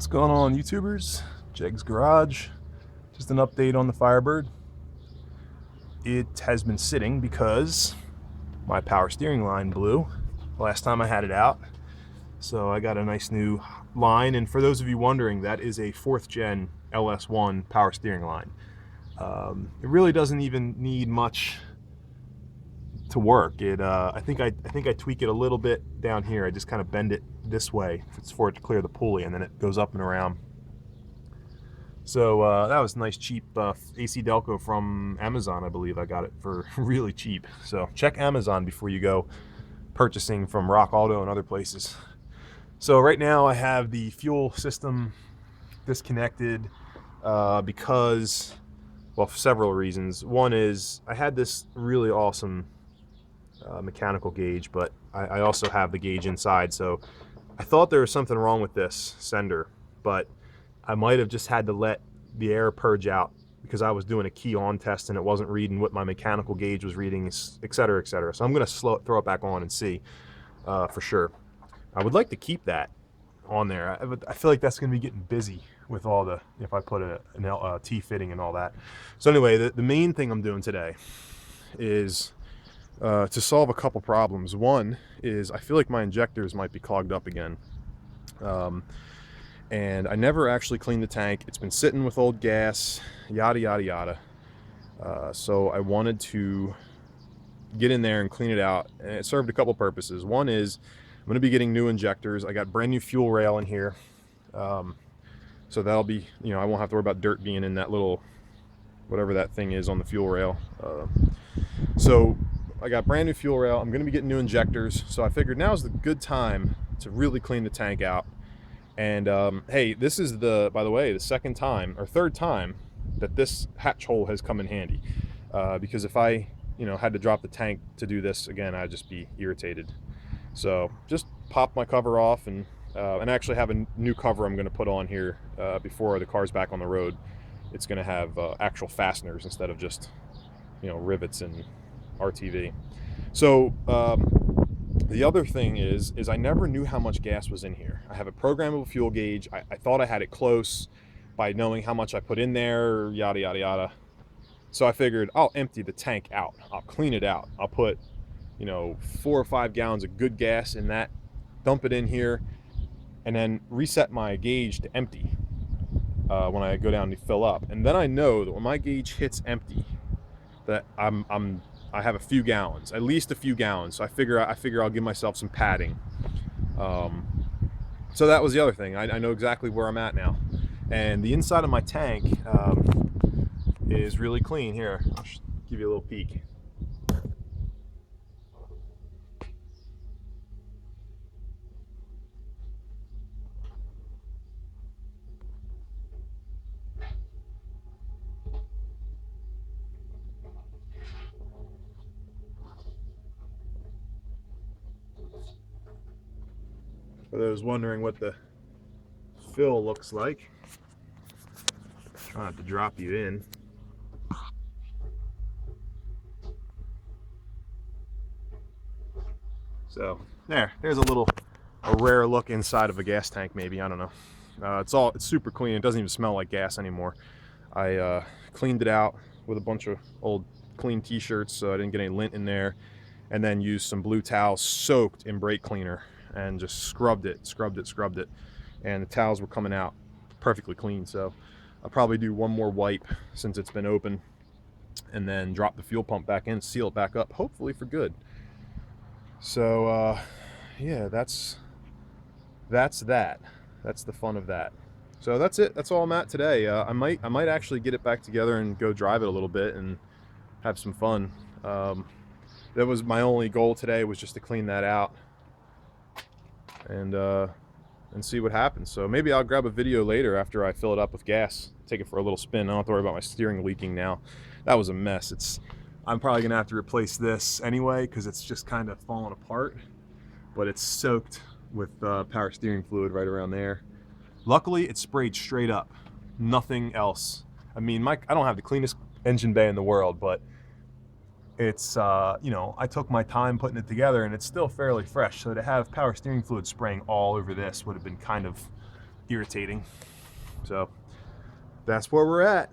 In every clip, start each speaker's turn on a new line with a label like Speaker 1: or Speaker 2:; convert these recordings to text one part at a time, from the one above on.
Speaker 1: What's going on, YouTubers? Jeg's Garage. Just an update on the Firebird. It has been sitting because my power steering line blew last time I had it out. So I got a nice new line, and for those of you wondering, that is a 4th gen LS1 power steering line. It really doesn't even need much to work. I think I tweak it a little bit down here. I just kind of bend it this way. It's for it to clear the pulley, and then it goes up and around. So that was nice cheap AC Delco from Amazon. I believe I got it for really cheap. So check Amazon before you go purchasing from Rock Auto and other places. So right now I have the fuel system disconnected because, well, for several reasons. One is I had this really awesome mechanical gauge, but I also have the gauge inside. So I thought there was something wrong with this sender, but I might have just had to let the air purge out because I was doing a key on test and it wasn't reading what my mechanical gauge was reading, etc., etc. So I'm going to throw it back on and see for sure. I would like to keep that on there. I feel like that's going to be getting busy with all the, if I put an T fitting and all that. So anyway, the main thing I'm doing today is to solve a couple problems. One is I feel like my injectors might be clogged up again. And I never actually cleaned the tank. It's been sitting with old gas, yada, yada, yada. So I wanted to get in there and clean it out. And it served a couple purposes. One is I'm going to be getting new injectors. I got brand new fuel rail in here. So that'll be, I won't have to worry about dirt being in that little, whatever that thing is on the fuel rail. So I got brand new fuel rail. I'm going to be getting new injectors. So I figured now's the good time to really clean the tank out. And hey, this is by the way, the second time or third time that this hatch hole has come in handy. Because if I, had to drop the tank to do this again, I'd just be irritated. So just pop my cover off and actually have a new cover I'm going to put on here before the car's back on the road. It's going to have actual fasteners instead of just, rivets and RTV. So the other thing is I never knew how much gas was in here. I have a programmable fuel gauge. I thought I had it close by knowing how much I put in there, yada, yada, yada. So I figured I'll empty the tank out. I'll clean it out. I'll put, 4 or 5 gallons of good gas in that, dump it in here, and then reset my gauge to empty when I go down to fill up. And then I know that when my gauge hits empty, that I have a few gallons, at least a few gallons. So I figure I'll give myself some padding. So that was the other thing. I know exactly where I'm at now. And the inside of my tank is really clean. Here, I'll give you a little peek. For those wondering what the fill looks like, try not to drop you in. So there's a rare look inside of a gas tank, maybe, I don't know. It's super clean. It doesn't even smell like gas anymore. I cleaned it out with a bunch of old clean t-shirts so I didn't get any lint in there, and then used some blue towels soaked in brake cleaner and just scrubbed it, and the towels were coming out perfectly clean. So I'll probably do one more wipe since it's been open, and then drop the fuel pump back in, seal it back up, hopefully for good. So yeah, that's that. That's the fun of that. So that's it. That's all I'm at today. I might actually get it back together and go drive it a little bit and have some fun. That was my only goal today, was just to clean that out and see what happens. So maybe I'll grab a video later after I fill it up with gas, take it for a little spin. I don't have to worry about my steering leaking now. That was a mess. I'm probably gonna have to replace this anyway because it's just kind of falling apart, but it's soaked with power steering fluid right around there. Luckily, it's sprayed straight up, nothing else. I mean, I don't have the cleanest engine bay in the world, but it's, I took my time putting it together and it's still fairly fresh. So to have power steering fluid spraying all over this would have been kind of irritating. So that's where we're at.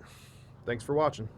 Speaker 1: Thanks for watching.